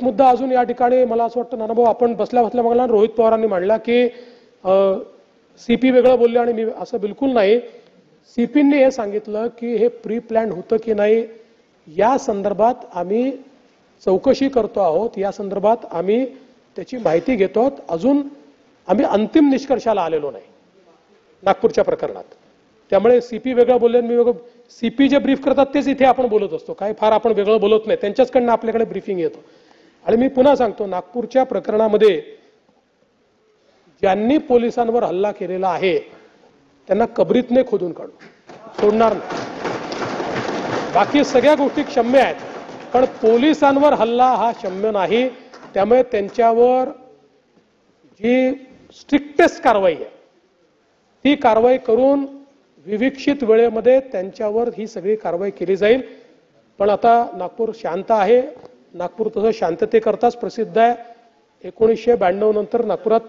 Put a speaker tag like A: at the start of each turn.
A: एक मुद्दा अजून या ठिकाणी मला असं वाटतं नानाभाऊ आपण बसल्या बसल्या बघला रोहित पवारांनी मांडला की सीपी वेगळं बोलले आणि मी असं बिलकुल नाही. सीपींनी हे सांगितलं की हे प्री प्लॅन होतं की नाही या संदर्भात आम्ही चौकशी करतो आहोत, या संदर्भात आम्ही त्याची माहिती घेतो आहोत. अजून आम्ही अंतिम निष्कर्षाला आलेलो नाही नागपूरच्या प्रकरणात. त्यामुळे सीपी वेगळं बोलले मी वेगळं. सीपी जे ब्रीफ करतात तेच इथे आपण बोलत असतो, काय फार आपण वेगळं बोलत नाही. त्यांच्याचकडनं आपल्याकडे ब्रीफिंग येतो. आणि मी पुन्हा सांगतो नागपूरच्या प्रकरणामध्ये ज्यांनी पोलिसांवर हल्ला केलेला आहे त्यांना कबरीतने खोदून काढू, सोडणार नाही. बाकी सगळ्या गोष्टी क्षम्य आहेत पण पोलिसांवर हल्ला हा क्षम्य नाही. त्यामुळे त्यांच्यावर जी स्ट्रिक्टेस्ट कारवाई आहे ती कारवाई करून विविक्षित वेळेमध्ये त्यांच्यावर ही सगळी कारवाई केली जाईल. पण आता नागपूर शांत आहे. नागपूर तसं शांततेकरताच प्रसिद्ध आहे. 1992 नंतर नागपुरात